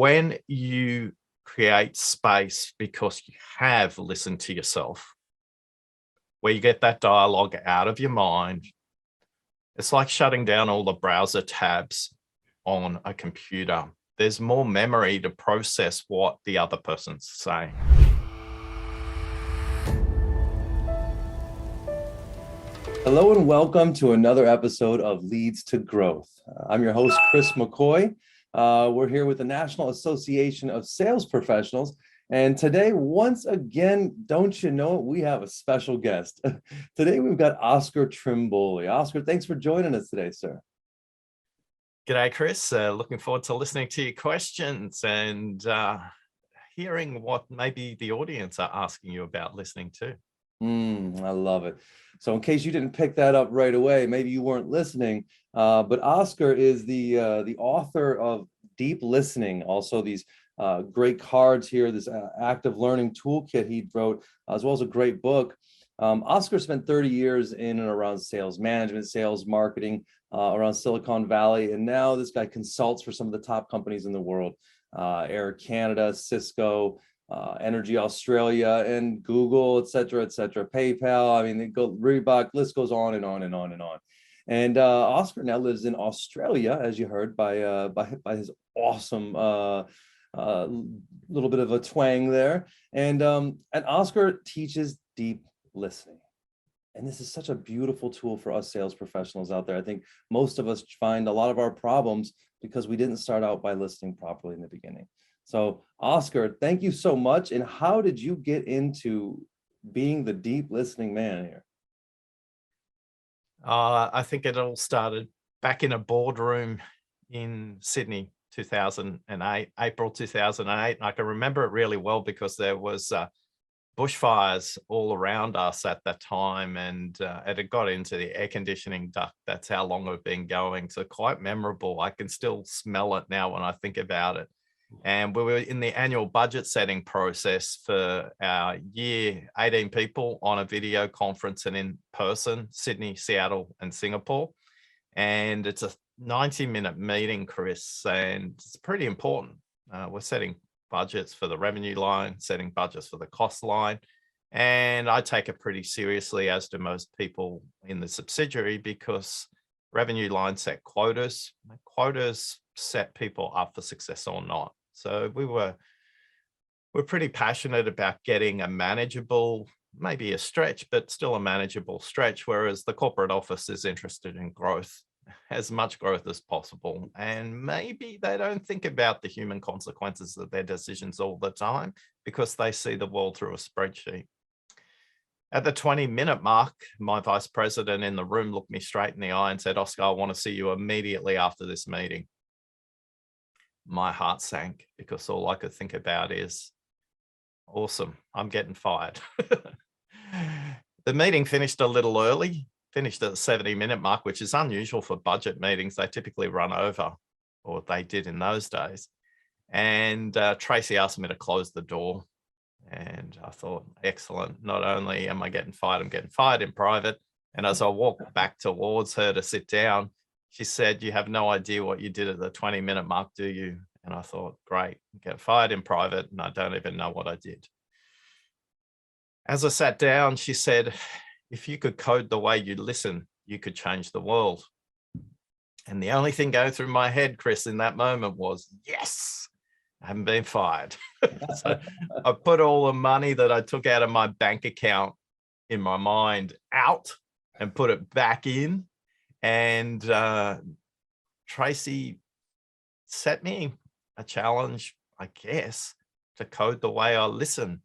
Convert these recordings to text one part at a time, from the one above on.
when you create space because you have listened to yourself, where you get that dialogue out of your mind, it's like shutting down all the browser tabs on a computer. There's more memory to process what the other person's saying. Hello and welcome to another episode of Leads to Growth. I'm your host, Chris McCoy. We're here with the National Association of Sales Professionals. And today, once again, don't you know it, we have a special guest. Today, we've got Oscar Trimboli. Oscar, thanks for joining us today, sir. G'day, Chris. Looking forward to listening to your questions and hearing what maybe the audience are asking you about listening to. I love it. So in case you didn't pick that up right away, maybe you weren't listening, but Oscar is the author of Deep Listening, also these great cards here, this active learning toolkit he wrote, as well as a great book. Oscar spent 30 years in and around sales management, sales marketing, around Silicon Valley, and now this guy consults for some of the top companies in the world, Air Canada, Cisco, Energy Australia, and Google, et cetera, PayPal. I mean, they go Reebok, list goes on and on and on and on. And Oscar now lives in Australia, as you heard by his awesome little bit of a twang there. And Oscar teaches deep listening. And this is such a beautiful tool for us sales professionals out there. I think most of us find a lot of our problems because we didn't start out by listening properly in the beginning. So Oscar, thank you so much. And how did you get into being the deep listening man here? I think it all started back in a boardroom in Sydney, 2008, April 2008. I can remember it really well because there was bushfires all around us at that time, and it had got into the air conditioning duct. That's how long we've been going. So quite memorable. I can still smell it now when I think about it. And we were in the annual budget setting process for our year, 18 people on a video conference and in person, Sydney, Seattle, and Singapore. And it's a 90-minute meeting, Chris, and it's pretty important. We're setting budgets for the revenue line, setting budgets for the cost line. And I take it pretty seriously, as do most people in the subsidiary, because revenue line set quotas. Quotas set people up for success or not. So we're pretty passionate about getting a manageable, maybe a stretch, but still a manageable stretch, whereas the corporate office is interested in growth, as much growth as possible. And maybe they don't think about the human consequences of their decisions all the time because they see the world through a spreadsheet. At the 20-minute mark, my vice president in the room looked me straight in the eye and said, "Oscar, I want to see you immediately after this meeting." My heart sank because all I could think about is, awesome, I'm getting fired. The meeting finished a little early, finished at the 70-minute mark, which is unusual for budget meetings. They typically run over, or they did in those days. And Tracy asked me to close the door. And I thought, excellent. Not only am I getting fired, I'm getting fired in private. And as I walked back towards her to sit down, she said, "You have no idea what you did at the 20-minute mark, do you?" And I thought, great, get fired in private, and I don't even know what I did. As I sat down, she said, "If you could code the way you listen, you could change the world." And the only thing going through my head, Chris, in that moment was, yes, I haven't been fired. So I put all the money that I took out of my bank account in my mind out and put it back in. And Tracy set me a challenge, I guess, to code the way I listen.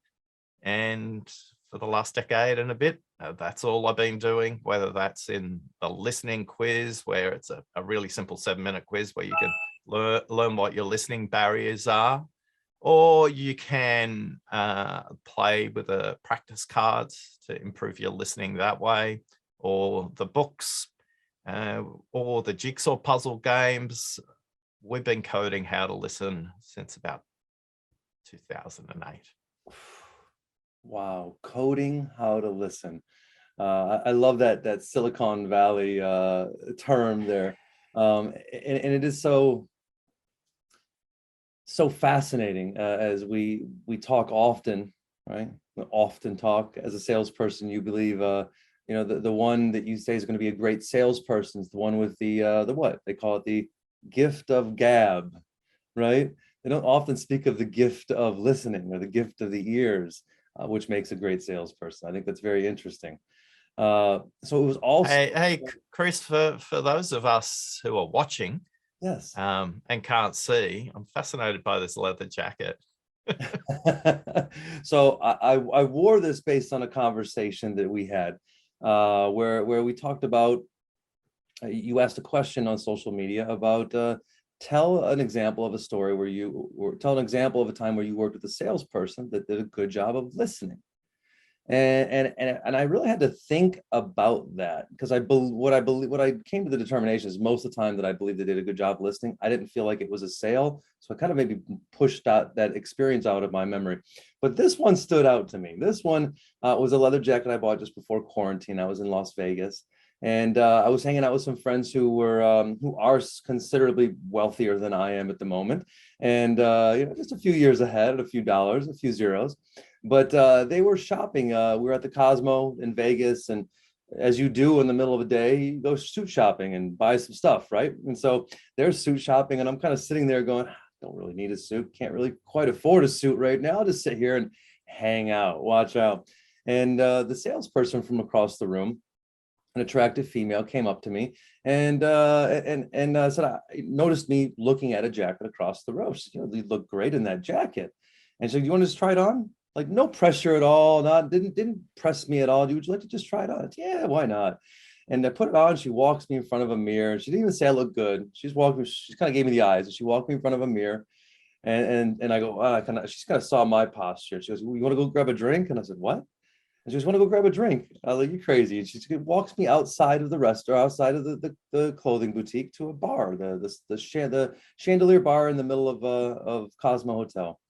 And for the last decade and a bit, that's all I've been doing, whether that's in the listening quiz, where it's a really simple 7-minute quiz where you can learn what your listening barriers are, or you can play with the practice cards to improve your listening that way, or the books, or the jigsaw puzzle games. We've been coding how to listen since about 2008. Wow, coding how to listen. I love that Silicon Valley term there, and it is so so fascinating as we talk often, right? We often talk as a salesperson. You believe, the one that you say is going to be a great salesperson is the one with the what they call it, the gift of gab, right? They don't often speak of the gift of listening or the gift of the ears, which makes a great salesperson. I think that's very interesting. So it was also, Hey, Chris, for those of us who are watching, yes. and can't see, I'm fascinated by this leather jacket. So I wore this based on a conversation that we had, where we talked about, you asked a question on social media about, tell an example of a story where tell an example of a time where you worked with a salesperson that did a good job of listening. And I really had to think about that, because what I came to the determination is most of the time that I believe they did a good job listening, I didn't feel like it was a sale. So I kind of maybe pushed that experience out of my memory. But this one stood out to me. This one was a leather jacket I bought just before quarantine. I was in Las Vegas, and I was hanging out with some friends who are considerably wealthier than I am at the moment, and just a few years ahead, a few dollars, a few zeros. But they were shopping. We were at the Cosmo in Vegas, and as you do in the middle of a day, you go suit shopping and buy some stuff, right? And so they're suit shopping, and I'm kind of sitting there going, don't really need a suit, can't really quite afford a suit right now. I'll just sit here and hang out, watch out. And the salesperson from across the room, an attractive female, came up to me and said, I noticed me looking at a jacket across the row. She said, you look great in that jacket. And she said, you want to just try it on? Like, no pressure at all. Didn't press me at all. Would you like to just try it on? Yeah, why not? And I put it on. She walks me in front of a mirror. She didn't even say I look good. She's walking. She kind of gave me the eyes, and she walked me in front of a mirror. And I go, she's kind of saw my posture. She goes, well, you want to go grab a drink? And I said, what? And she just want to go grab a drink. I was like, you're crazy. And she walks me outside of the restaurant, outside of the clothing boutique, to a bar, the chandelier bar in the middle of Cosmo Hotel.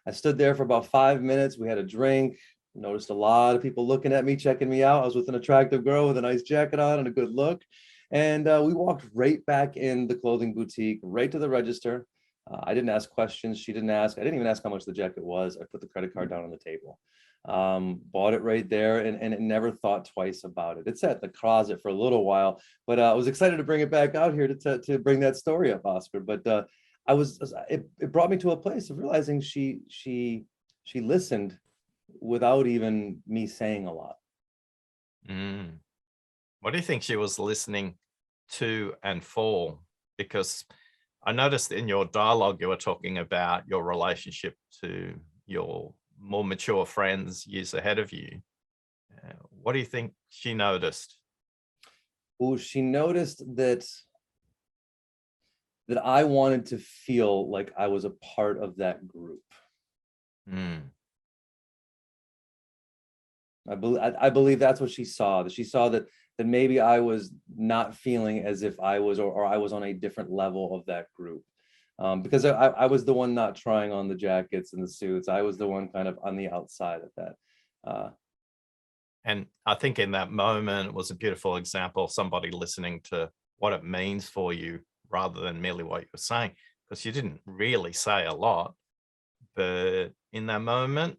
I stood there for about 5 minutes. We had a drink. Noticed a lot of people looking at me, checking me out. I was with an attractive girl with a nice jacket on and a good look. And we walked right back in the clothing boutique, right to the register. I didn't ask questions. She didn't ask. I didn't even ask how much the jacket was. I put the credit card down on the table. Bought it right there, and never thought twice about it. It's at the closet for a little while, but I was excited to bring it back out here to bring that story up, Oscar. But it brought me to a place of realizing she listened without even me saying a lot. What do you think she was listening to and for? Because I noticed in your dialogue you were talking about your relationship to your more mature friends years ahead of you. What do you think she noticed? Oh, she noticed that I wanted to feel like I was a part of that group. I believe that's what she saw. That she saw that maybe I was not feeling as if I was, or I was on a different level of that group. Because I was the one not trying on the jackets and the suits. I was the one kind of on the outside of that. And I think in that moment, it was a beautiful example of somebody listening to what it means for you rather than merely what you were saying, because you didn't really say a lot, but in that moment,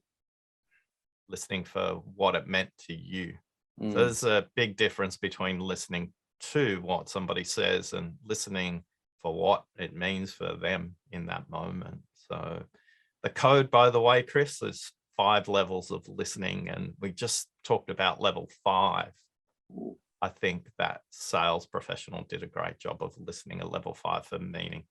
listening for what it meant to you. So there's a big difference between listening to what somebody says and listening for what it means for them in that moment. So the code, by the way, Chris, there's 5 levels of listening, and we just talked about level 5. I think that sales professional did a great job of listening at level 5 for meaning.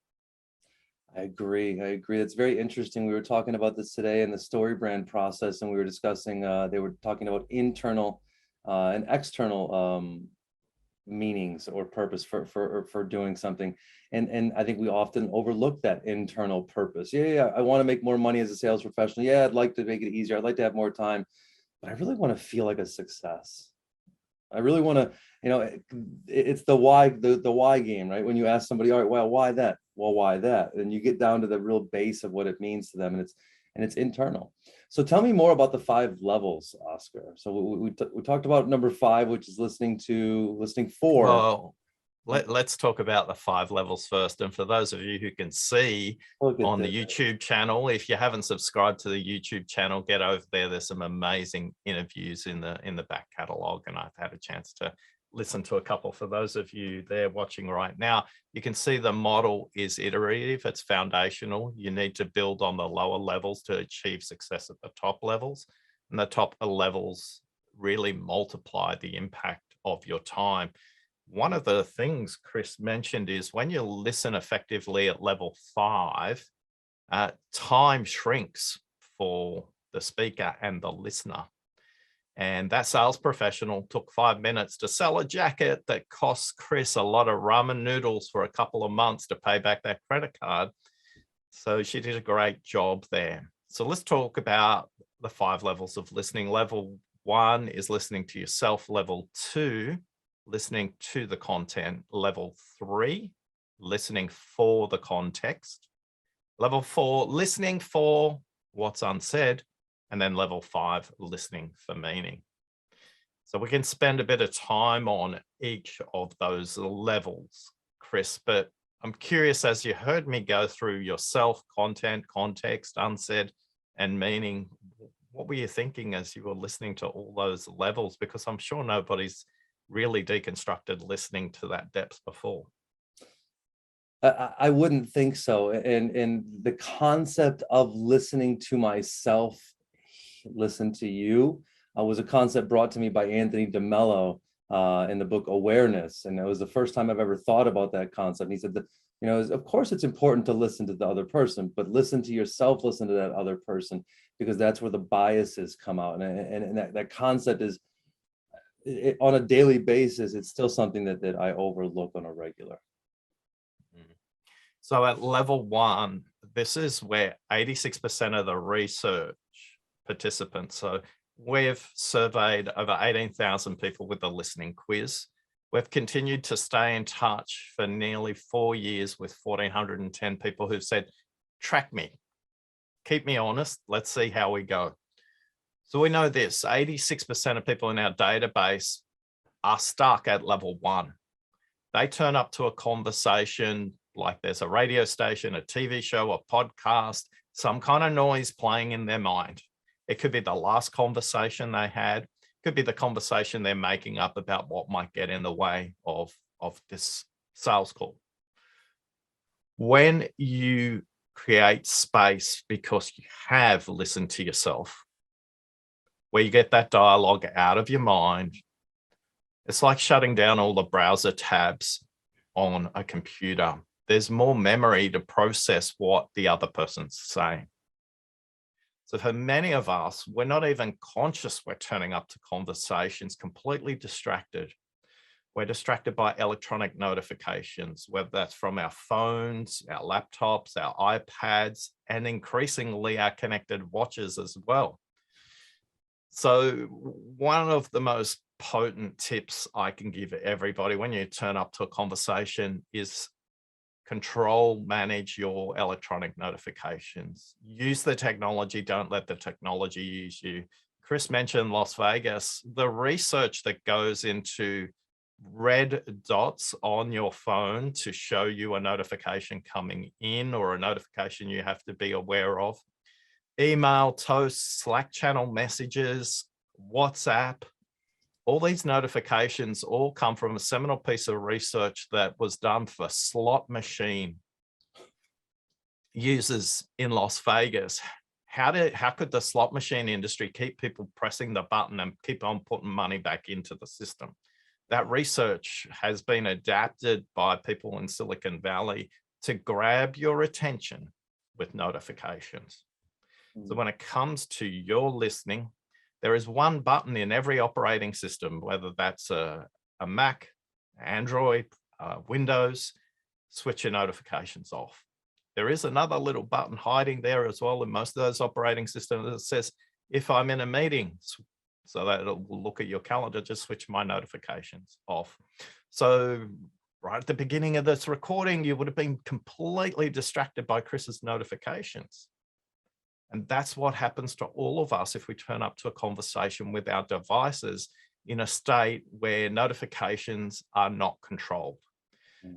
I agree. It's very interesting. We were talking about this today in the story brand process, and we were discussing, they were talking about internal and external meanings or purpose for doing something. And I think we often overlook that internal purpose. Yeah, I want to make more money as a sales professional. Yeah, I'd like to make it easier. I'd like to have more time, but I really want to feel like a success. I really want to, it's the why, the why game, right? When you ask somebody, all right, well, why that? Well, why that? And you get down to the real base of what it means to them, and it's internal. So tell me more about the 5 levels, Oscar. So we talked about number 5, which is listening for. Well, let's talk about the 5 levels first. And for those of you who can see Look at on the this. YouTube channel, if you haven't subscribed to the YouTube channel, get over there. There's some amazing interviews in the back catalog, and I've had a chance to listen to a couple. For those of you there watching right now, you can see the model is iterative, it's foundational. You need to build on the lower levels to achieve success at the top levels, and the top levels really multiply the impact of your time. One of the things Chris mentioned is when you listen effectively at level 5, time shrinks for the speaker and the listener. And that sales professional took 5 minutes to sell a jacket that costs Chris a lot of ramen noodles for a couple of months to pay back that credit card. So she did a great job there. So let's talk about the 5 levels of listening. Level 1 is listening to yourself. Level 2, listening to the content. Level 3, listening for the context. Level 4, listening for what's unsaid. And then level 5, listening for meaning. So we can spend a bit of time on each of those levels, Chris, but I'm curious, as you heard me go through yourself, content, context, unsaid, and meaning, what were you thinking as you were listening to all those levels? Because I'm sure nobody's really deconstructed listening to that depth before. I wouldn't think so. And the concept of listening to myself, listen to you, was a concept brought to me by Anthony DeMello in the book Awareness. And it was the first time I've ever thought about that concept. And he said that, you know, of course it's important to listen to the other person, but listen to yourself, listen to that other person, because that's where the biases come out. And that concept is, on a daily basis, it's still something that I overlook on a regular. So at level 1, this is where 86% of the research participants, so we've surveyed over 18,000 people with a listening quiz. We've continued to stay in touch for nearly 4 years with 1,410 people who've said, track me, keep me honest, let's see how we go. So we know this, 86% of people in our database are stuck at level 1. They turn up to a conversation like there's a radio station, a TV show, a podcast, some kind of noise playing in their mind. It could be the last conversation they had, it could be the conversation they're making up about what might get in the way of this sales call. When you create space because you have listened to yourself, where you get that dialogue out of your mind, it's like shutting down all the browser tabs on a computer. There's more memory to process what the other person's saying. So for many of us, we're not even conscious we're turning up to conversations completely distracted. We're distracted by electronic notifications, whether that's from our phones, our laptops, our iPads, and increasingly our connected watches as well. So one of the most potent tips I can give everybody when you turn up to a conversation is manage your electronic notifications. Use the technology, don't let the technology use you. Chris mentioned Las Vegas. The research that goes into red dots on your phone to show you a notification coming in or a notification you have to be aware of. Email, toasts, Slack channel messages, WhatsApp, all these notifications all come from a seminal piece of research that was done for slot machine users in Las Vegas. How could the slot machine industry keep people pressing the button and keep on putting money back into the system? That research has been adapted by people in Silicon Valley to grab your attention with notifications. So when it comes to your listening, there is one button in every operating system, whether that's a Mac, Android, Windows, switch your notifications off. There is another little button hiding there as well in most of those operating systems that says, if I'm in a meeting, so that it'll look at your calendar, just switch my notifications off. So right at the beginning of this recording, you would have been completely distracted by Chris's notifications. And that's what happens to all of us if we turn up to a conversation with our devices in a state where notifications are not controlled.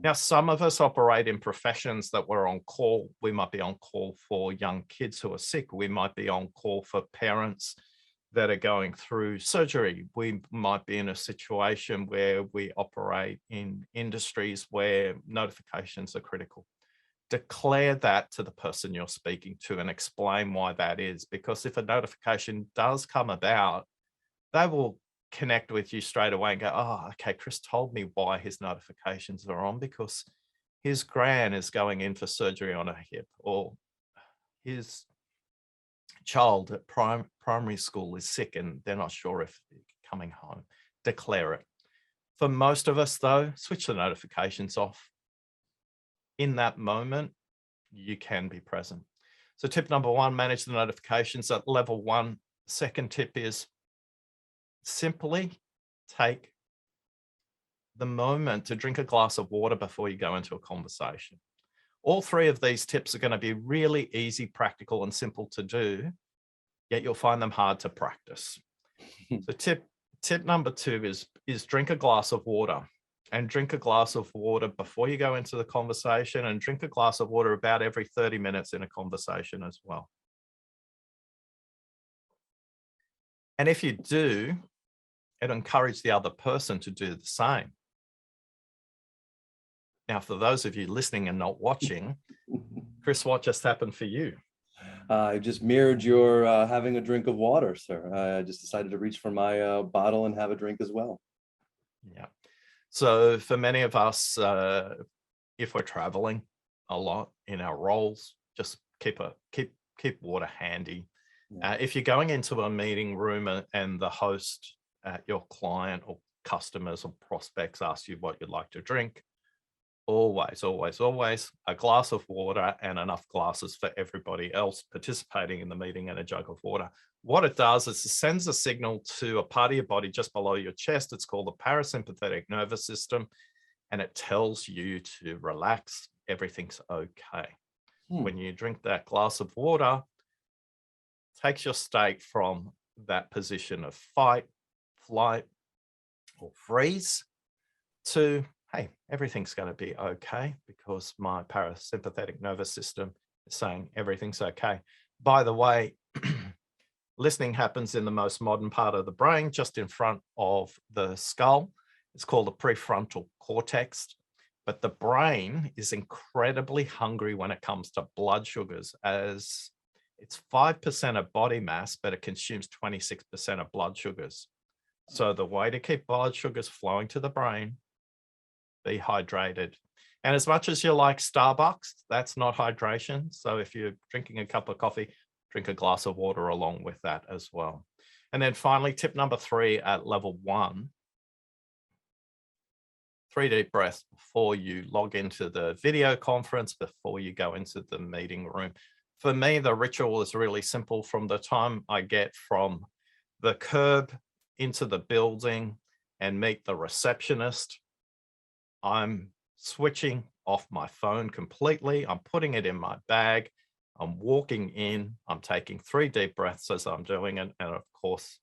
Now, some of us operate in professions that we're on call. We might be on call for young kids who are sick. We might be on call for parents that are going through surgery. We might be in a situation where we operate in industries where notifications are critical. Declare that to the person you're speaking to and explain why that is, because if a notification does come about, they will connect with you straight away and go, oh, okay, Chris told me why his notifications are on, because his gran is going in for surgery on her hip, or his child at primary school is sick and they're not sure if they're coming home. Declare it. For most of us though, switch the notifications off. In that moment, you can be present. So tip number one, manage the notifications at level one. Second tip is simply take the moment to drink a glass of water before you go into a conversation. All three of these tips are going to be really easy, practical, and simple to do, yet you'll find them hard to practice. So tip number two is drink a glass of water, and drink a glass of water before you go into the conversation, and drink a glass of water about every 30 minutes in a conversation as well. And if you do, it encourages the other person to do the same. Now, for those of you listening and not watching, Chris, what just happened for you? I just mirrored your having a drink of water, sir. I just decided to reach for my bottle and have a drink as well. Yeah. So for many of us, if we're traveling a lot in our roles, just keep water handy. Yeah. If you're going into a meeting room and the host, your client or customers or prospects ask you what you'd like to drink, always a glass of water and enough glasses for everybody else participating in the meeting and a jug of water. What it does is it sends a signal to a part of your body just below your chest. It's called the parasympathetic nervous system, and it tells you to relax. Everything's okay. When you drink that glass of water, takes your state from that position of fight, flight, or freeze to, hey, everything's going to be okay because my parasympathetic nervous system is saying everything's okay. By the way, listening happens in the most modern part of the brain, just in front of the skull. It's called the prefrontal cortex. But the brain is incredibly hungry when it comes to blood sugars, as it's 5% of body mass, but it consumes 26% of blood sugars. So the way to keep blood sugars flowing to the brain, be hydrated. And as much as you like Starbucks, that's not hydration. So if you're drinking a cup of coffee, drink a glass of water along with that as well. And then finally, tip number three at level one, 3 deep breaths before you log into the video conference, before you go into the meeting room. For me, the ritual is really simple. From the time I get from the curb into the building and meet the receptionist, I'm switching off my phone completely. I'm putting it in my bag. I'm walking in. I'm taking 3 deep breaths as I'm doing it. And of course,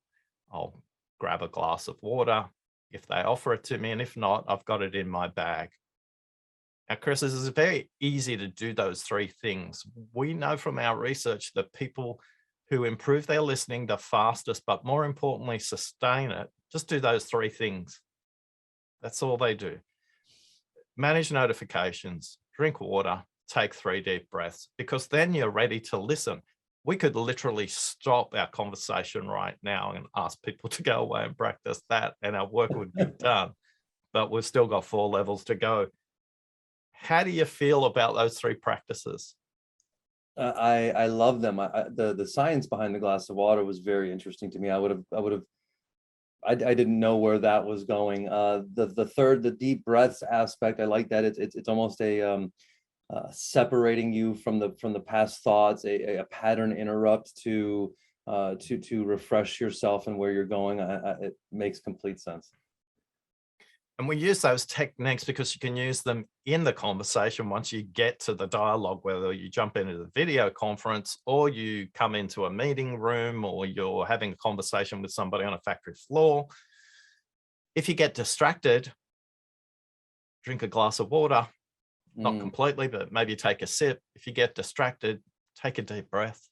I'll grab a glass of water if they offer it to me. And if not, I've got it in my bag. Now, Chris, this is very easy to do those 3 things. We know from our research that people who improve their listening the fastest, but more importantly, sustain it, just do those 3 things. That's all they do. Manage notifications, drink water, take 3 deep breaths, because then you're ready to listen. We could literally stop our conversation right now and ask people to go away and practice that, and our work would be done. But we've still got 4 levels to go. How do you feel about those 3 practices? I love them. The science behind the glass of water was very interesting to me. I didn't know where that was going. The third, the deep breaths aspect, I like that. It's almost a separating you from the past thoughts, a pattern interrupt to refresh yourself and where you're going. It makes complete sense. And we use those techniques because you can use them in the conversation once you get to the dialogue, whether you jump into the video conference or you come into a meeting room or you're having a conversation with somebody on a factory floor. If you get distracted, drink a glass of water, not Mm. completely, but maybe take a sip. If you get distracted, take a deep breath.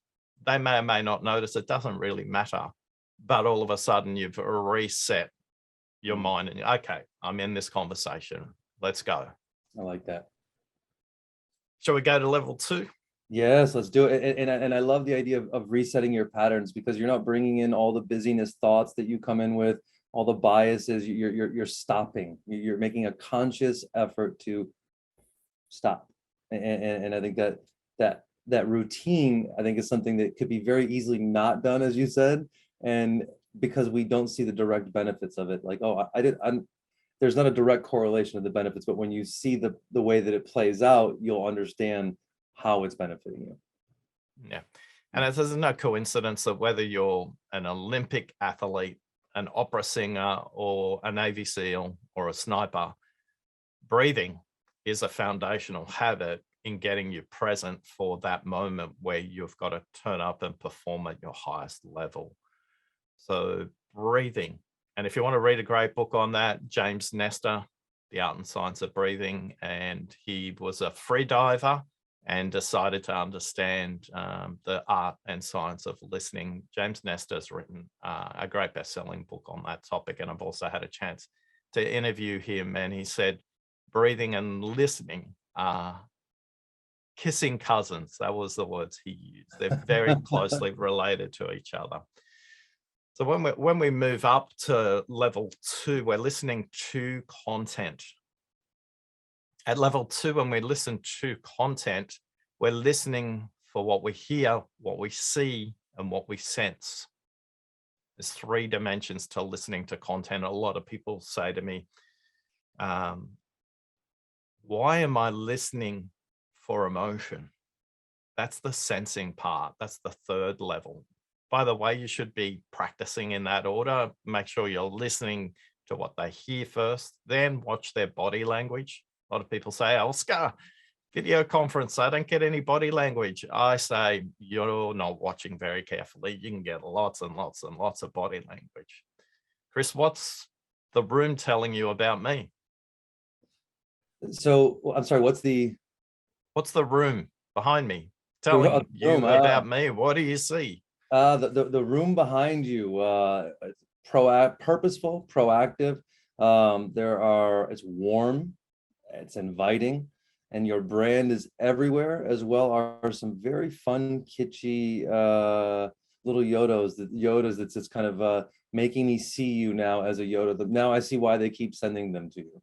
They may or may not notice. It doesn't really matter. But all of a sudden, you've reset your mind and okay, I'm in this conversation. Let's go. I like that. Shall we go to level 2? Yes, let's do it. And I love the idea of resetting your patterns, because you're not bringing in all the busyness thoughts that you come in with, all the biases. You're stopping. You're making a conscious effort to stop. And I think that routine, I think, is something that could be very easily not done, as you said, and because we don't see the direct benefits of it. Like, oh, there's not a direct correlation of the benefits, but when you see the way that it plays out, you'll understand how it's benefiting you. Yeah. And there's no coincidence that whether you're an Olympic athlete, an opera singer, or a Navy SEAL or a sniper, breathing is a foundational habit in getting you present for that moment where you've got to turn up and perform at your highest level. So breathing. And if you want to read a great book on that, James Nestor, The Art and Science of Breathing, and he was a free diver and decided to understand the art and science of listening. James Nestor's written a great best-selling book on that topic, and I've also had a chance to interview him, and he said breathing and listening are kissing cousins. That was the words he used. They're very closely related to each other. So when we move up to level 2, we're listening to content. At level 2, when we listen to content, we're listening for what we hear, what we see, and what we sense. There's 3 dimensions to listening to content. A lot of people say to me, why am I listening for emotion? That's the sensing part. That's the 3rd level. By the way, you should be practicing in that order. Make sure you're listening to what they hear first, then watch their body language. A lot of people say, Oscar, video conference, I don't get any body language. I say, you're not watching very carefully. You can get lots and lots and lots of body language. Chris, what's the room telling you about me? So, I'm sorry, what's the room behind me telling you about me? What do you see? The room behind you, purposeful, proactive. It's warm, it's inviting, and your brand is everywhere. As well are some very fun, kitschy little Yodas that's just kind of making me see you now as a Yoda. Now I see why they keep sending them to you.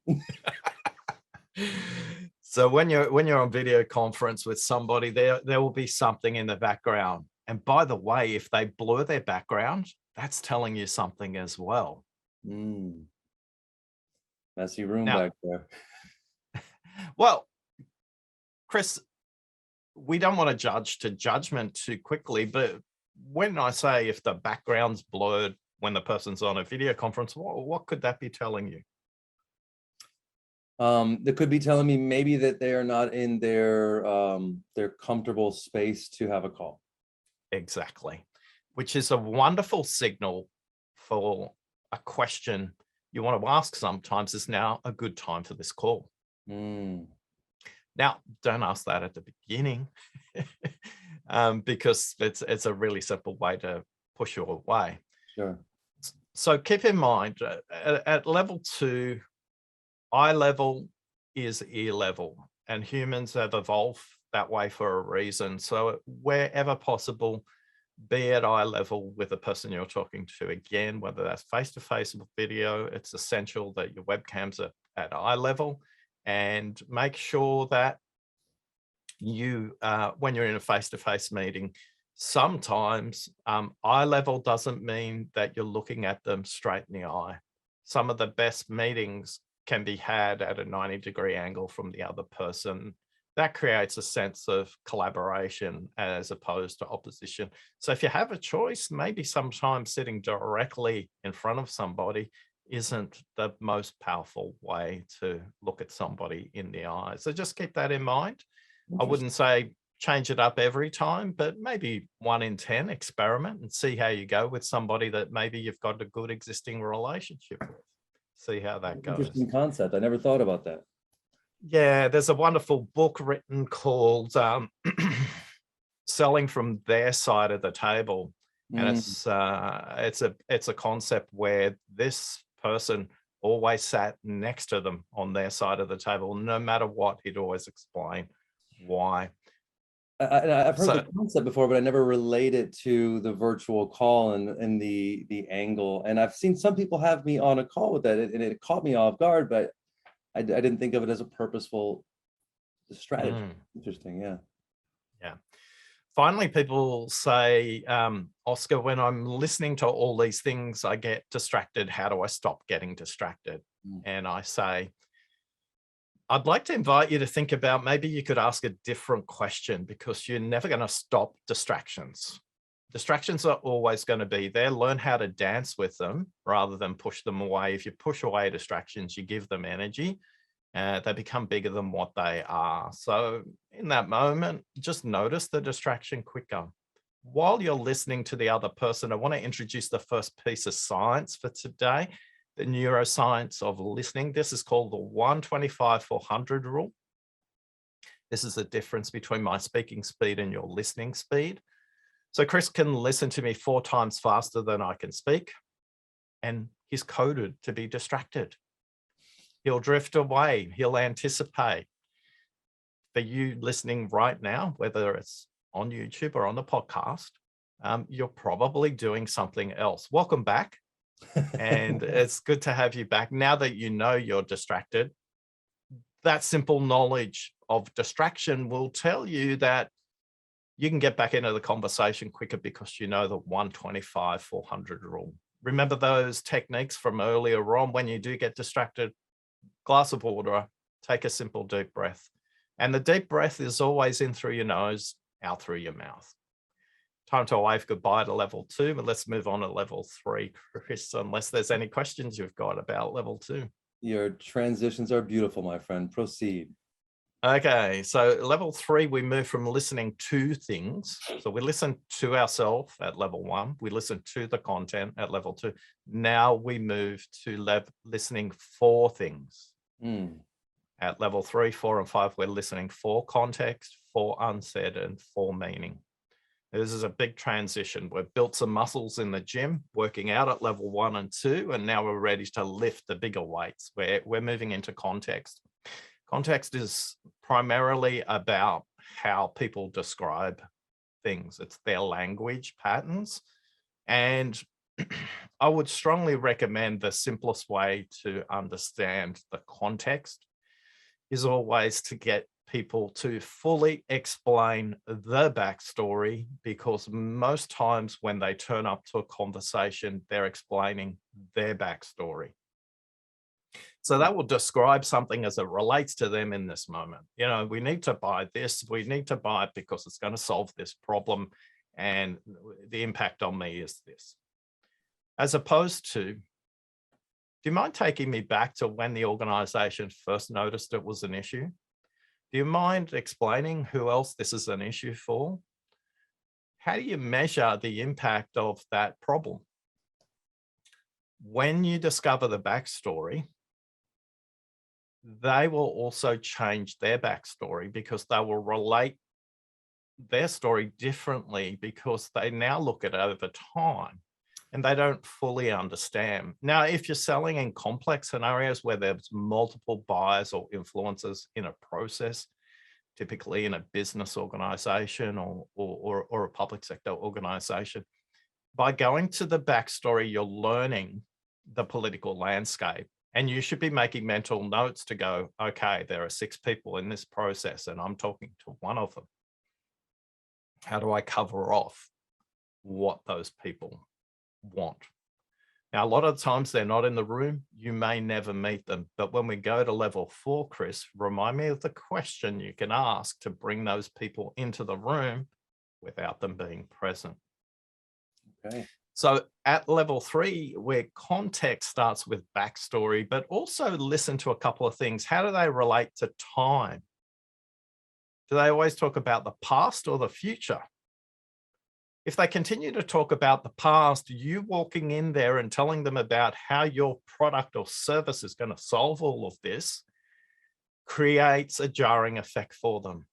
So when you're on video conference with somebody, there will be something in the background. And by the way, if they blur their background, that's telling you something as well. Messy room Now, back there. Well, Chris, we don't want to judge to judgment too quickly, but when I say if the background's blurred when the person's on a video conference, what could that be telling you? That could be telling me maybe that they are not in their comfortable space to have a call. Exactly, which is a wonderful signal for a question you want to ask sometimes. Is now a good time for this call? Now, don't ask that at the beginning because it's a really simple way to push you away. Sure. So keep in mind at level 2, eye level is ear level, and humans have evolved that way for a reason. So wherever possible, be at eye level with the person you're talking to. Again, whether that's face-to-face or video, it's essential that your webcams are at eye level, and make sure that you, when you're in a face-to-face meeting, sometimes eye level doesn't mean that you're looking at them straight in the eye. Some of the best meetings can be had at a 90-degree angle from the other person. That creates a sense of collaboration as opposed to opposition. So if you have a choice, maybe sometimes sitting directly in front of somebody isn't the most powerful way to look at somebody in the eye. So just keep that in mind. I wouldn't say change it up every time, but maybe 1 in 10 experiment and see how you go with somebody that maybe you've got a good existing relationship with. See how that goes. Interesting concept. I never thought about that. Yeah, there's a wonderful book written called Selling from Their Side of the Table. And Mm. it's a concept where this person always sat next to them on their side of the table. No matter what, he'd always explain why. I've heard the So concept before, but I never relate it to the virtual call and the angle. And I've seen some people have me on a call with that, and it caught me off guard, but I didn't think of it as a purposeful strategy. mm, Interesting, yeah. yeah. Finally, people say, Oscar, when I'm listening to all these things, I get distracted. How do I stop getting distracted? Mm. And I say, I'd like to invite you to think about maybe you could ask a different question, because you're never going to stop distractions. Distractions are always going to be there. Learn how to dance with them rather than push them away. If you push away distractions, you give them energy. They become bigger than what they are. So in that moment, just notice the distraction quicker. While you're listening to the other person, I want to introduce the first piece of science for today, the neuroscience of listening. This is called the 125/400 rule. This is the difference between my speaking speed and your listening speed. So Chris can listen to me 4 times faster than I can speak, and he's coded to be distracted. He'll drift away. He'll anticipate. For you listening right now, whether it's on YouTube or on the podcast, you're probably doing something else. Welcome back. And it's good to have you back. Now that you know you're distracted, that simple knowledge of distraction will tell you that you can get back into the conversation quicker because you know the 125/400 rule. Remember those techniques from earlier on. When you do get distracted, glass of water, take a simple deep breath. And the deep breath is always in through your nose, out through your mouth. Time to wave goodbye to level 2, but let's move on to level 3, Chris, unless there's any questions you've got about level 2. Your transitions are beautiful, my friend. Proceed. Okay, so level 3, we move from listening to things. So we listen to ourselves at level 1. We listen to the content at level 2. Now we move to listening for things. Mm. At level 3, 4, and 5, we're listening for context, for unsaid, and for meaning. This is a big transition. We've built some muscles in the gym, working out at level 1 and 2, and now we're ready to lift the bigger weights. We're moving into context. Context is primarily about how people describe things. It's their language patterns. And I would strongly recommend the simplest way to understand the context is always to get people to fully explain the backstory, because most times when they turn up to a conversation, they're explaining their backstory. So that will describe something as it relates to them in this moment. You know, we need to buy this, we need to buy it because it's going to solve this problem, and the impact on me is this. As opposed to, do you mind taking me back to when the organization first noticed it was an issue? Do you mind explaining who else this is an issue for? How do you measure the impact of that problem? When you discover the backstory, they will also change their backstory, because they will relate their story differently, because they now look at it over time and they don't fully understand. Now, if you're selling in complex scenarios where there's multiple buyers or influencers in a process, typically in a business organization or a public sector organization, by going to the backstory, you're learning the political landscape. And you should be making mental notes to go, okay, there are 6 people in this process and I'm talking to one of them. How do I cover off what those people want? Now, a lot of times they're not in the room. You may never meet them. But when we go to level 4, Chris, remind me of the question you can ask to bring those people into the room without them being present. Okay. So at level 3, where context starts with backstory, but also listen to a couple of things. How do they relate to time? Do they always talk about the past or the future? If they continue to talk about the past, you walking in there and telling them about how your product or service is going to solve all of this creates a jarring effect for them.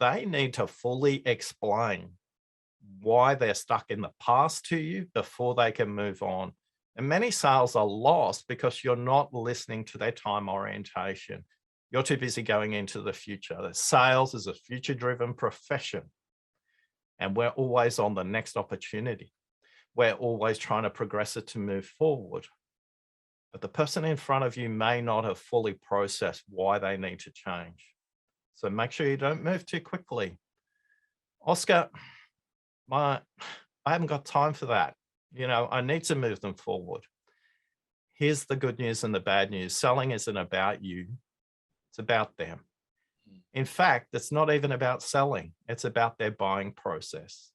They need to fully explain why they're stuck in the past to you before they can move on. And many sales are lost because you're not listening to their time orientation. You're too busy going into the future. The sales is a future-driven profession, and we're always on the next opportunity. We're always trying to progress it to move forward. But the person in front of you may not have fully processed why they need to change. So make sure you don't move too quickly. Oscar, I haven't got time for that. I need to move them forward. Here's the good news and the bad news. Selling isn't about you. It's about them. In fact, it's not even about selling. It's about their buying process.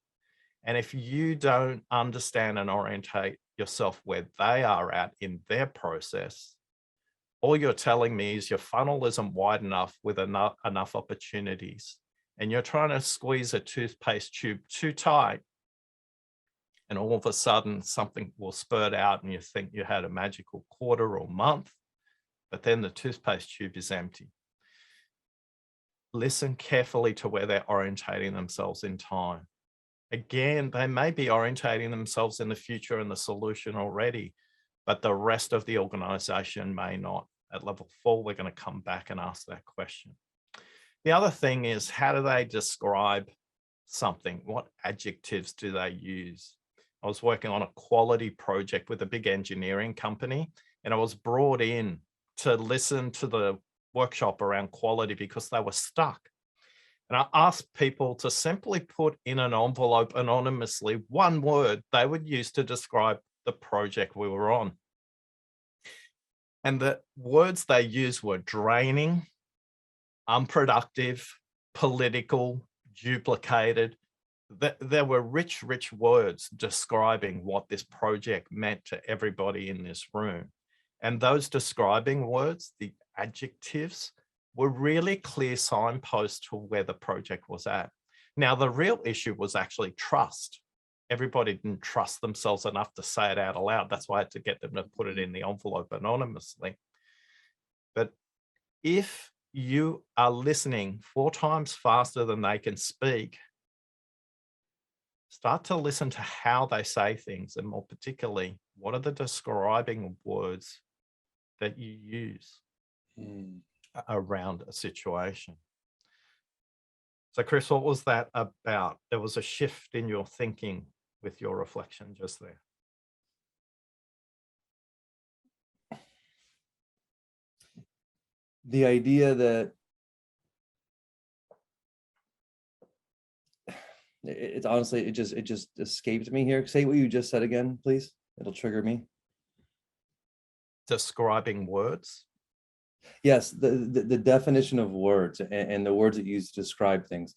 And if you don't understand and orientate yourself where they are at in their process, all you're telling me is your funnel isn't wide enough with enough opportunities. And you're trying to squeeze a toothpaste tube too tight. And all of a sudden, something will spurt out and you think you had a magical quarter or month, but then the toothpaste tube is empty. Listen carefully to where they're orientating themselves in time. Again, they may be orientating themselves in the future and the solution already, but the rest of the organization may not. At level 4, we're going to come back and ask that question. The other thing is, how do they describe something? What adjectives do they use? I was working on a quality project with a big engineering company, and I was brought in to listen to the workshop around quality because they were stuck. And I asked people to simply put in an envelope anonymously one word they would use to describe the project we were on. And the words they used were draining, unproductive, political, duplicated. There were rich words describing what this project meant to everybody in this room. And those describing words, the adjectives, were really clear signposts to where the project was at. Now, the real issue was actually trust. Everybody didn't trust themselves enough to say it out aloud. That's why I had to get them to put it in the envelope anonymously. But if you are listening 4 times faster than they can speak, start to listen to how they say things, and more particularly, what are the describing words that you use around a situation. So Chris, what was that about? There was a shift in your thinking with your reflection just there. The idea that it's honestly, it just escaped me here. Say what you just said again, please. It'll trigger me. Describing words. Yes, the definition of words and the words that you use to describe things.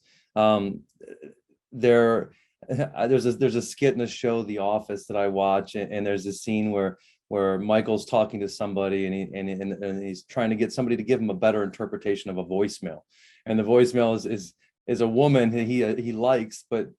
There's a skit in the show The Office that I watch, and there's a scene where Michael's talking to somebody and he's trying to get somebody to give him a better interpretation of a voicemail, and the voicemail is a woman he likes, but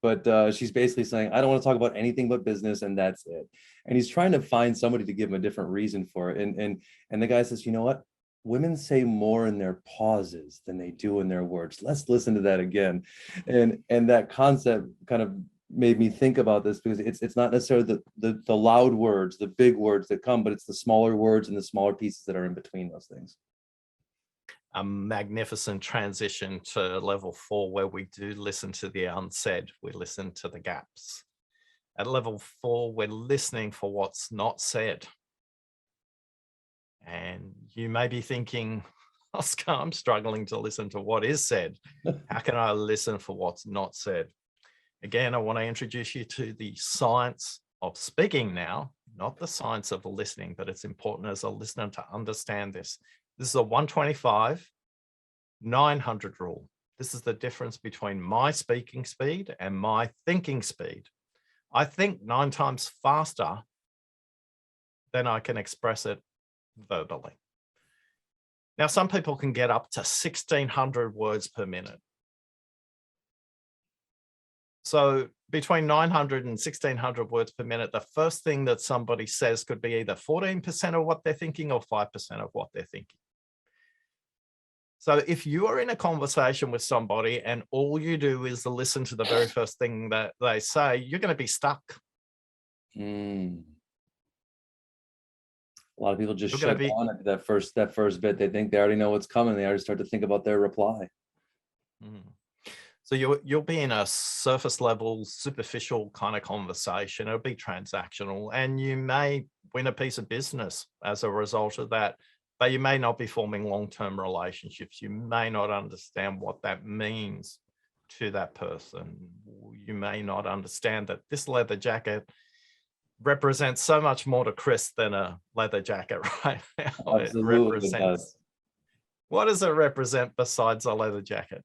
she's basically saying, I don't want to talk about anything but business, and that's it. And he's trying to find somebody to give him a different reason for it, and the guy says, you know what? Women say more in their pauses than they do in their words. Let's listen to that again. And that concept kind of made me think about this, because it's not necessarily the loud words, the big words that come, but it's the smaller words and the smaller pieces that are in between those things. A magnificent transition to level 4, where we do listen to the unsaid. We listen to the gaps. At level 4, we're listening for what's not said. And you may be thinking, Oscar, I'm struggling to listen to what is said. How can I listen for what's not said? Again, I want to introduce you to the science of speaking now, not the science of listening, but it's important as a listener to understand this. This is a 125, 900 rule. This is the difference between my speaking speed and my thinking speed. I think 9 times faster than I can express it verbally. Now, some people can get up to 1,600 words per minute. So between 900 and 1,600 words per minute, the first thing that somebody says could be either 14% of what they're thinking or 5% of what they're thinking. So if you are in a conversation with somebody and all you do is to listen to the very first thing that they say, you're going to be stuck. Mm. A lot of people just You're going shut to be, down at that first bit. They think they already know what's coming. They already start to think about their reply. Mm. So you'll be in a surface level, superficial kind of conversation. It'll be transactional, and you may win a piece of business as a result of that, but you may not be forming long-term relationships. You may not understand what that means to that person. You may not understand that this leather jacket represents so much more to Chris than a leather jacket right now. It Absolutely, it does. what does it represent besides a leather jacket?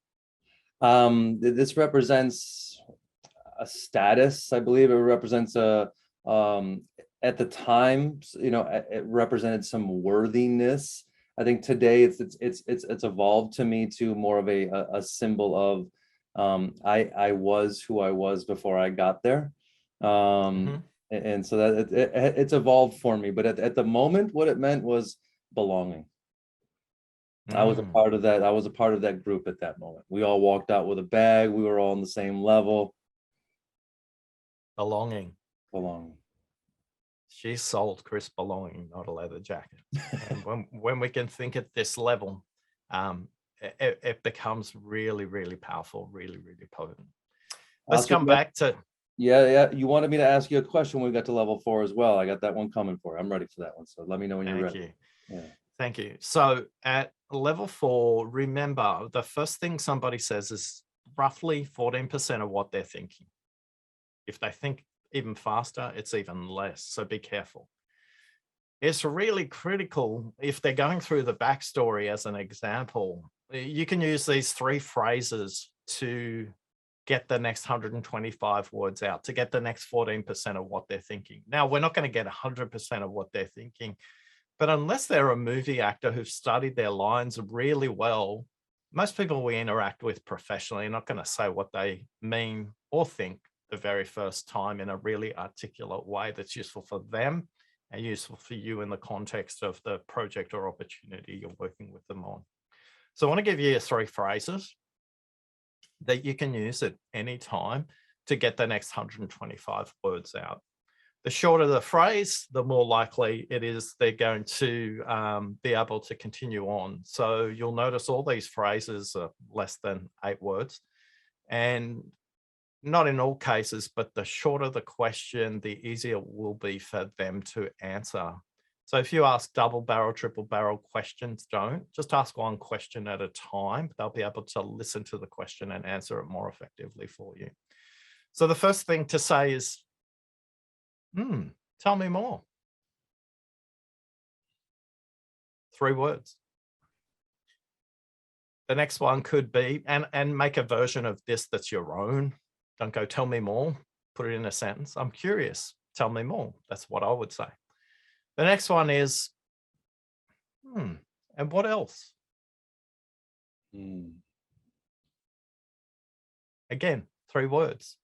This represents a status. I believe it represents at the time, it represented some worthiness. I think today it's evolved to me to more of a symbol of I was who I was before I got there. And so that it's evolved for me, but at the moment, what it meant was belonging. I was a part of that. I was a part of that group at that moment. We all walked out with a bag. We were all on the same level. Belonging. Belonging. She sold Chris belonging, not a leather jacket. And when we can think at this level, it becomes really, really powerful, really, really potent. Let's come back to. Yeah. You wanted me to ask you a question when we got to level 4 as well. I got that one coming for you. I'm ready for that one. So let me know when you're ready. Thank you. Yeah. Thank you. So at level 4, remember the first thing somebody says is roughly 14% of what they're thinking. If they think even faster, it's even less. So be careful. It's really critical if they're going through the backstory as an example. You can use these 3 phrases to get the next 125 words out, to get the next 14% of what they're thinking. Now, we're not going to get 100% of what they're thinking, but unless they're a movie actor who've studied their lines really well, most people we interact with professionally are not going to say what they mean or think the very first time in a really articulate way that's useful for them and useful for you in the context of the project or opportunity you're working with them on. So I want to give you 3 phrases that you can use at any time to get the next 125 words out. The shorter the phrase, the more likely it is they're going to be able to continue on. So you'll notice all these phrases are less than 8 words. And not in all cases, but the shorter the question, the easier it will be for them to answer. So if you ask double barrel, triple barrel questions, don't just ask one question at a time. They'll be able to listen to the question and answer it more effectively for you. So the first thing to say is, tell me more. 3 words. The next one could be, and make a version of this that's your own. Don't go, tell me more. Put it in a sentence. I'm curious. Tell me more. That's what I would say. The next one is, and what else? Again, 3 words.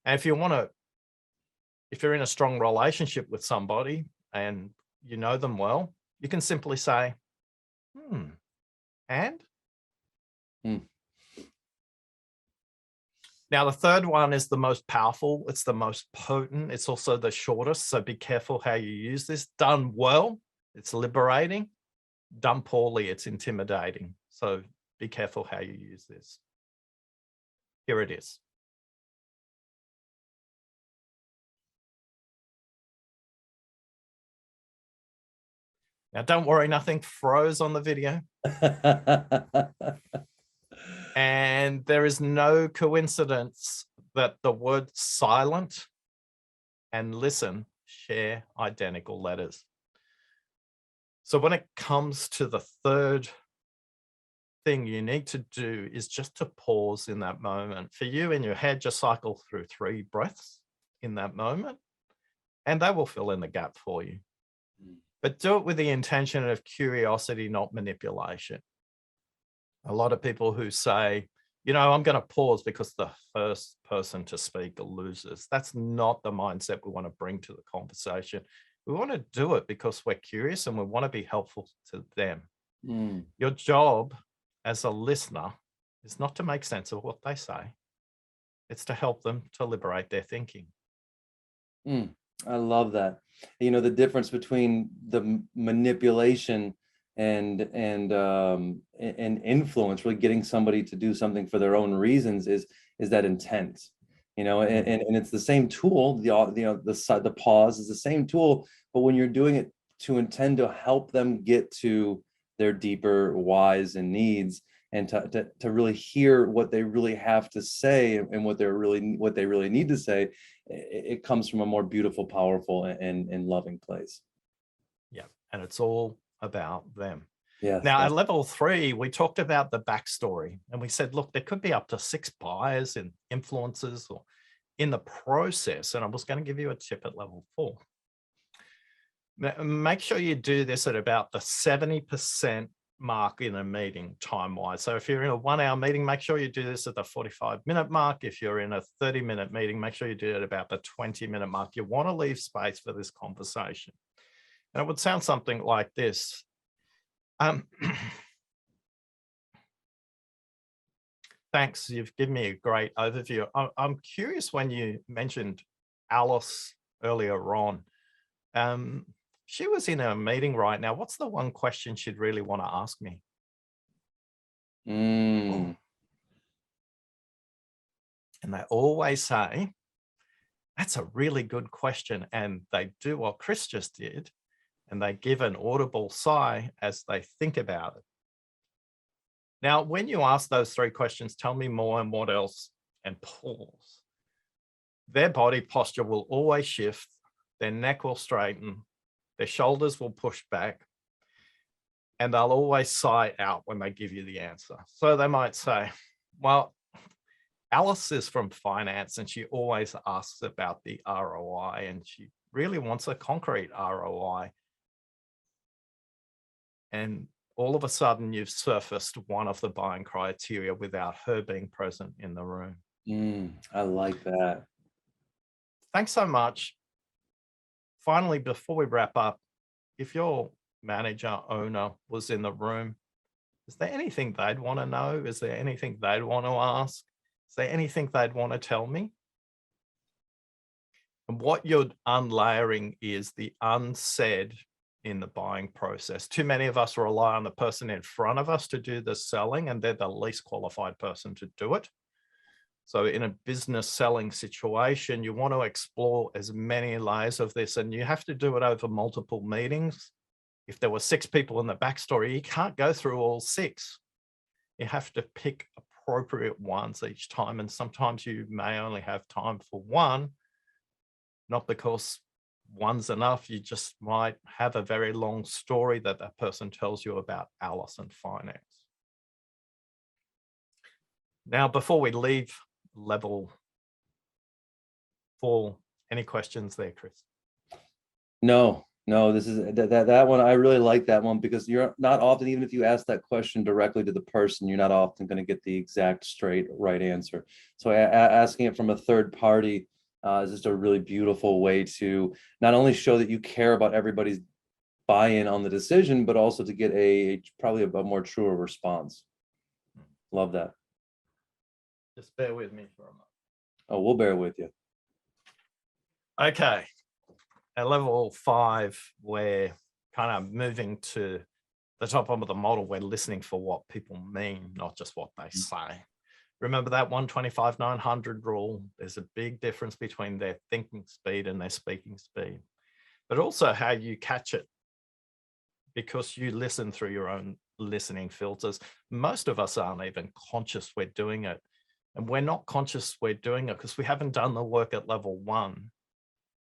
And if you're in a strong relationship with somebody and you know them well, you can simply say, and? Now, the third one is the most powerful. It's the most potent. It's also the shortest. So be careful how you use this. Done well, it's liberating. Done poorly, it's intimidating. So be careful how you use this. Here it is. Now, don't worry, nothing froze on the video. And there is no coincidence that the words silent and listen share identical letters. So when it comes to the third thing you need to do is just to pause in that moment. For you in your head, just cycle through 3 breaths in that moment, and they will fill in the gap for you. But do it with the intention of curiosity, not manipulation. A lot of people who say, I'm going to pause because the first person to speak loses. That's not the mindset we want to bring to the conversation. We want to do it because we're curious and we want to be helpful to them. Your job as a listener is not to make sense of what they say. It's to help them to liberate their thinking. Mm, I love that. You know, the difference between the manipulation and influence, really getting somebody to do something for their own reasons, is that intent. You know, and it's the same tool. The pause is the same tool, but when you're doing it to intend to help them get to their deeper whys and needs, and to really hear what they really have to say and what they really need to say, it comes from a more beautiful, powerful, and loving place. Yeah, and it's all about them. Yes. Now, at level 3, we talked about the backstory, and we said, look, there could be up to 6 buyers and influences or in the process. And I was going to give you a tip at level 4. Make sure you do this at about the 70% mark in a meeting time-wise. So if you're in a 1-hour meeting, make sure you do this at the 45-minute mark. If you're in a 30-minute meeting, make sure you do it about the 20-minute mark. You want to leave space for this conversation. And it would sound something like this. Thanks, you've given me a great overview. I'm curious, when you mentioned Alice earlier on, she was in a meeting right now. What's the one question she'd really want to ask me? Mm. And they always say, that's a really good question. And they do what Chris just did, and they give an audible sigh as they think about it. Now, when you ask those 3 questions, tell me more and what else, and pause, their body posture will always shift, their neck will straighten, their shoulders will push back, and they'll always sigh out when they give you the answer. So they might say, well, Alice is from finance and she always asks about the ROI, and she really wants a concrete ROI. And all of a sudden you've surfaced one of the buying criteria without her being present in the room. I like that. Thanks so much. Finally, before we wrap up, if your manager, owner was in the room, is there anything they'd want to know? Is there anything they'd want to ask? Is there anything they'd want to tell me? And what you're unlayering is the unsaid in the buying process. Too many of us rely on the person in front of us to do the selling, and they're the least qualified person to do it. So in a business selling situation, you want to explore as many layers of this, and you have to do it over multiple meetings. If there were 6 people in the backstory, you can't go through all 6. You have to pick appropriate ones each time. And sometimes you may only have time for one, not because one's enough. You just might have a very long story that that person tells you about Alice and finance. Now, before we leave level 4, any questions there, Chris? No, this is that one. I really like that one, because you're not often, even if you ask that question directly to the person, you're not often going to get the exact straight right answer. So asking it from a third party is just a really beautiful way to not only show that you care about everybody's buy-in on the decision, but also to get probably a more truer response. Love that. Just bear with me for a moment. Oh, we'll bear with you. Okay. At level 5, we're kind of moving to the top of the model. We're listening for what people mean, not just what they say. Remember that 125/900 rule. There's a big difference between their thinking speed and their speaking speed, but also how you catch it, because you listen through your own listening filters. Most of us aren't even conscious we're doing it. And we're not conscious we're doing it because we haven't done the work at level 1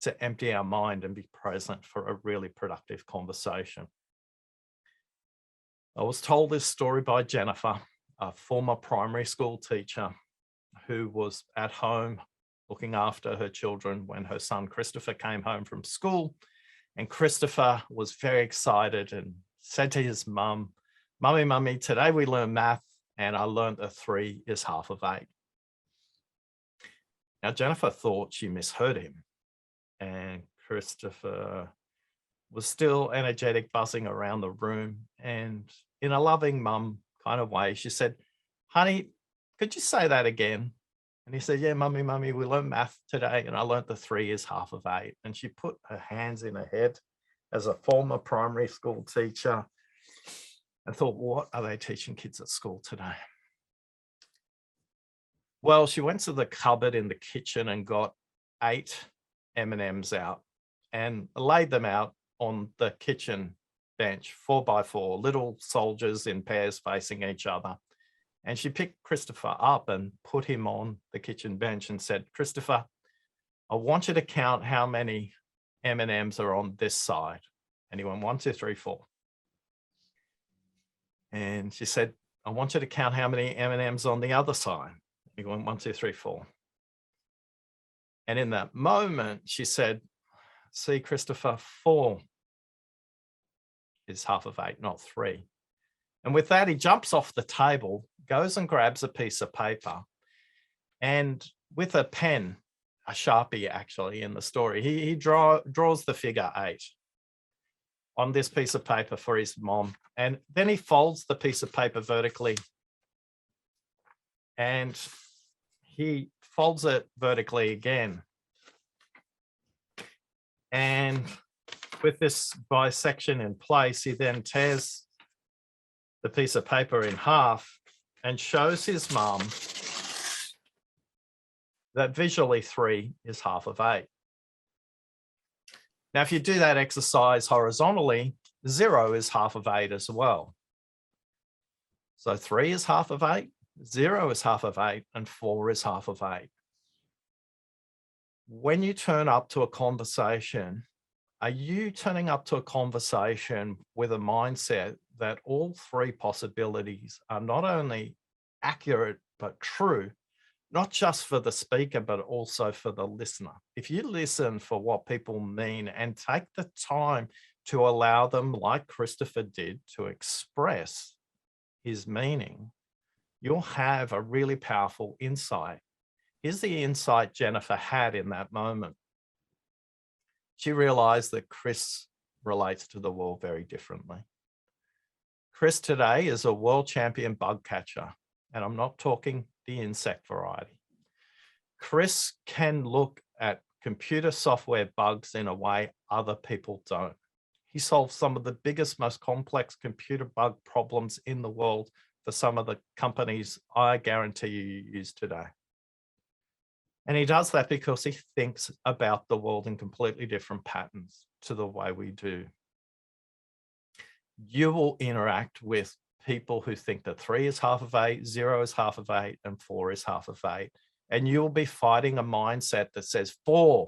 to empty our mind and be present for a really productive conversation. I was told this story by Jennifer, a former primary school teacher who was at home looking after her children when her son Christopher came home from school. And Christopher was very excited and said to his mum, Mummy, today we learned math, and I learned that 3 is half of 8. Now, Jennifer thought she misheard him, and Christopher was still energetic, buzzing around the room. And in a loving mum kind of way. She said, honey, could you say that again? And he said, yeah, mummy, we learned math today. And I learned the 3 is half of 8. And she put her hands in her head as a former primary school teacher and thought, what are they teaching kids at school today? Well, she went to the cupboard in the kitchen and got 8 M&Ms out and laid them out on the kitchen bench, 4 by 4, little soldiers in pairs facing each other. And she picked Christopher up and put him on the kitchen bench and said, Christopher, I want you to count how many M&Ms are on this side. And he went 1, 2, 3, 4. And she said, I want you to count how many M&Ms on the other side. He went 1, 2, 3, 4. And in that moment, she said, see, Christopher, 4 is half of 8, not 3. And with that, he jumps off the table, goes and grabs a piece of paper, and with a pen, a Sharpie actually in the story, he draws the figure 8 on this piece of paper for his mom. And then he folds the piece of paper vertically and he folds it vertically again. And with this bisection in place, he then tears the piece of paper in half and shows his mum that visually 3 is half of 8. Now, if you do that exercise horizontally, 0 is half of 8 as well. So 3 is half of 8, 0 is half of 8, and 4 is half of 8. When you turn up to a conversation, are you turning up to a conversation with a mindset that all 3 possibilities are not only accurate, but true, not just for the speaker, but also for the listener? If you listen for what people mean and take the time to allow them, like Christopher did, to express his meaning, you'll have a really powerful insight. Here's the insight Jennifer had in that moment. She realized that Chris relates to the world very differently. Chris today is a world champion bug catcher, and I'm not talking the insect variety. Chris can look at computer software bugs in a way other people don't. He solves some of the biggest, most complex computer bug problems in the world for some of the companies I guarantee you use today. And he does that because he thinks about the world in completely different patterns to the way we do. You will interact with people who think that 3 is half of 8, 0 is half of 8, and 4 is half of 8. And you'll be fighting a mindset that says 4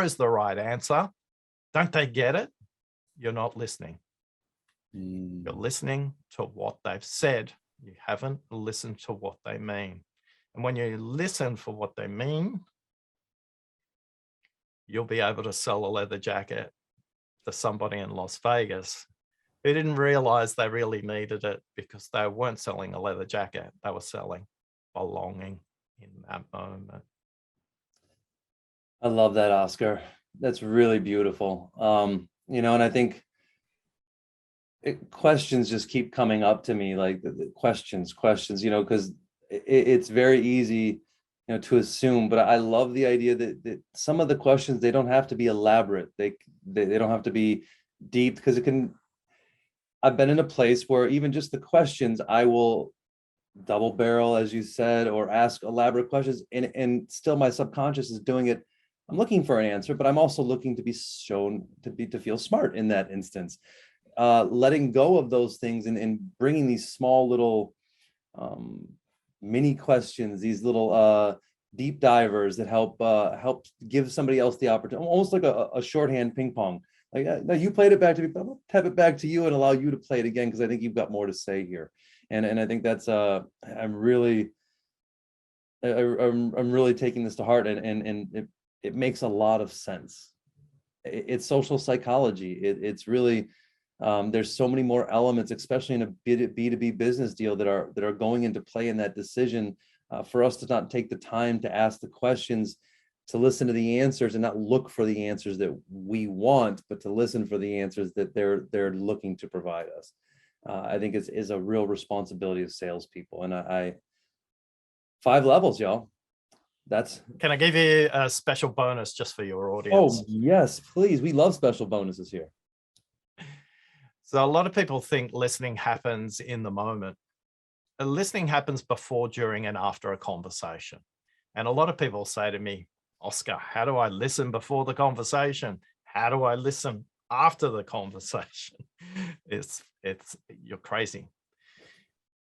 is the right answer. Don't they get it? You're not listening. You're listening to what they've said. You haven't listened to what they mean. And when you listen for what they mean, you'll be able to sell a leather jacket to somebody in Las Vegas who didn't realize they really needed it because they weren't selling a leather jacket. They were selling belonging in that moment. I love that, Oscar. That's really beautiful. And I think questions just keep coming up to me, like the questions, because it's very easy, to assume, but I love the idea that some of the questions, they don't have to be elaborate. They don't have to be deep, because I've been in a place where even just the questions, I will double barrel, as you said, or ask elaborate questions, and still my subconscious is doing it. I'm looking for an answer, but I'm also looking to be shown to feel smart in that instance. Letting go of those things and bringing these small little mini questions, these little deep divers that help give somebody else the opportunity, almost like a shorthand ping pong. Like, no, you played it back to me, but I'll tap it back to you and allow you to play it again, because I think you've got more to say here. And I think that's I'm really taking this to heart, and it makes a lot of sense. It's social psychology. It's really there's so many more elements, especially in a B2B business deal, that are going into play in that decision, for us to not take the time to ask the questions, to listen to the answers, and not look for the answers that we want, but to listen for the answers that they're looking to provide us. I think is a real responsibility of salespeople. And I 5 levels, y'all. That's Can I give you a special bonus just for your oh audience? yes, please. We love special bonuses here. So a lot of people think listening happens in the moment. Listening happens before, during, and after a conversation. And a lot of people say to me, Oscar, how do I listen before the conversation? How do I listen after the conversation? It's you're crazy.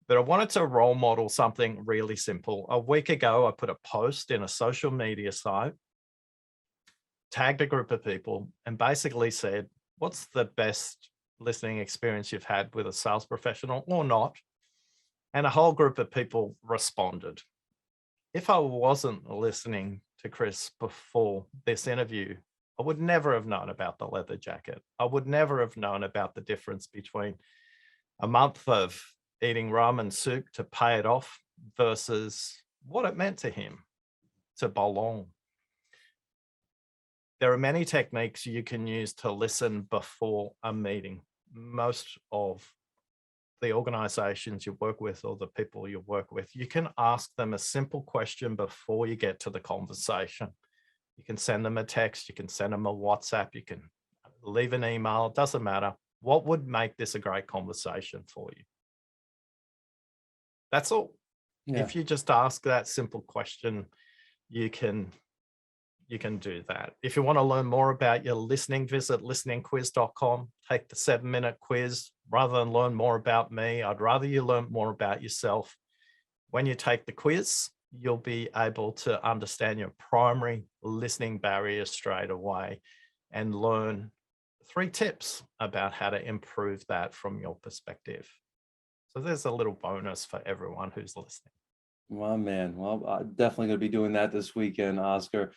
But I wanted to role model something really simple. A week ago, I put a post in a social media site, tagged a group of people, and basically said, what's the best listening experience you've had with a sales professional or not? And a whole group of people responded. If I wasn't listening to Chris before this interview, I would never have known about the leather jacket. I would never have known about the difference between a month of eating ramen soup to pay it off versus what it meant to him to belong. There are many techniques you can use to listen before a meeting. Most of the organizations you work with or the people you work with, you can ask them a simple question before you get to the conversation. You can send them a text, you can send them a WhatsApp, you can leave an email, it doesn't matter. What would make this a great conversation for you? That's all. Yeah. If you just ask that simple question, you can do that. If you want to learn more about your listening, visit listeningquiz.com. Take the 7-minute quiz. Rather than learn more about me, I'd rather you learn more about yourself. When you take the quiz, you'll be able to understand your primary listening barriers straight away and learn 3 tips about how to improve that from your perspective. So there's a little bonus for everyone who's listening. Well, man. Well, I'm definitely going to be doing that this weekend, Oscar.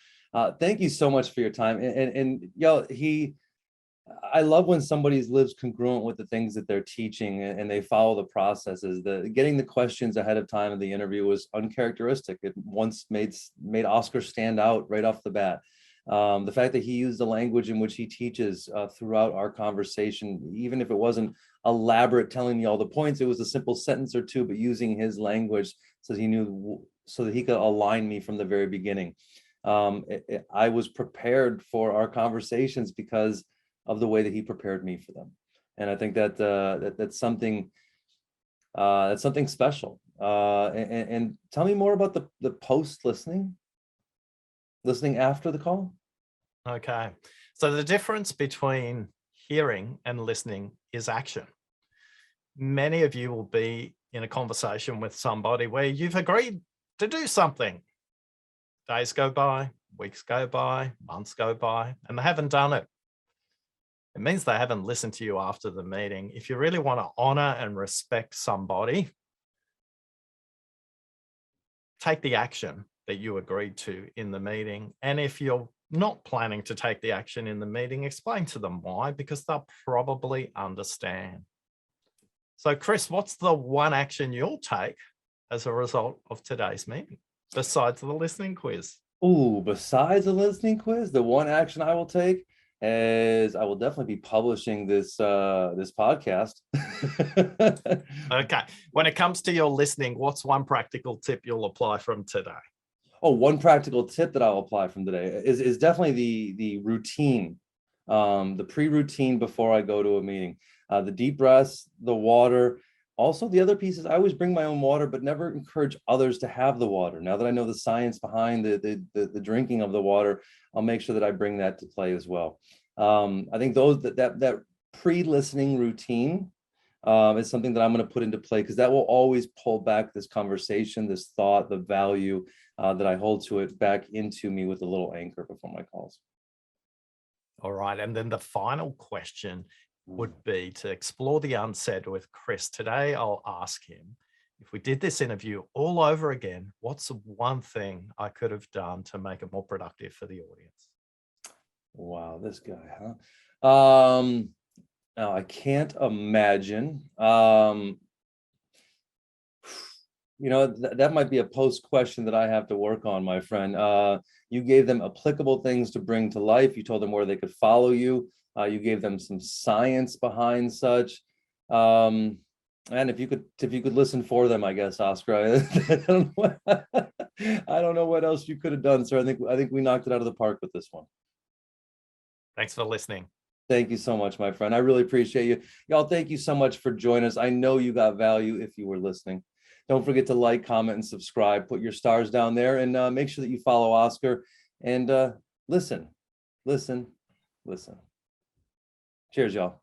Thank you so much for your time. And yo, I love when somebody lives congruent with the things that they're teaching and they follow the processes. Getting the questions ahead of time of the interview was uncharacteristic. It once made Oscar stand out right off the bat. The fact that he used the language in which he teaches throughout our conversation, even if it wasn't elaborate telling you all the points, it was a simple sentence or two, but using his language so that he could align me from the very beginning. I was prepared for our conversations because of the way that he prepared me for them. And I think that that's something special. And tell me more about the post listening after the call. Okay. So the difference between hearing and listening is action. Many of you will be in a conversation with somebody where you've agreed to do something. Days go by, weeks go by, months go by, and they haven't done it. It means they haven't listened to you after the meeting. If you really want to honor and respect somebody, take the action that you agreed to in the meeting. And if you're not planning to take the action in the meeting, explain to them why, because they'll probably understand. So, Chris, what's the one action you'll take as a result of today's meeting, besides the listening quiz? Oh, besides the listening quiz, the one action I will take is I will definitely be publishing this podcast. Okay. When it comes to your listening, what's one practical tip you'll apply from today? Oh, one practical tip that I'll apply from today is definitely the routine, the pre-routine before I go to a meeting. The deep breaths, the water. Also, the other piece is I always bring my own water, but never encourage others to have the water. Now that I know the science behind the drinking of the water, I'll make sure that I bring that to play as well. I think that pre-listening routine is something that I'm going to put into play because that will always pull back this conversation, this thought, the value that I hold to it back into me with a little anchor before my calls. All right. And then the final question would be to explore the unsaid with Chris. Today, I'll ask him, if we did this interview all over again, what's the one thing I could have done to make it more productive for the audience? Wow, this guy, huh? Now I can't imagine. That might be a post question that I have to work on, my friend. You gave them applicable things to bring to life. You told them where they could follow you. You gave them some science behind such. And if you could listen for them, I guess, Oscar. I don't know what else you could have done, sir. I think we knocked it out of the park with this one. Thanks for listening. Thank you so much, my friend. I really appreciate you. Y'all, thank you so much for joining us. I know you got value if you were listening. Don't forget to like, comment, and subscribe. Put your stars down there, and make sure that you follow Oscar. And listen. Cheers, y'all.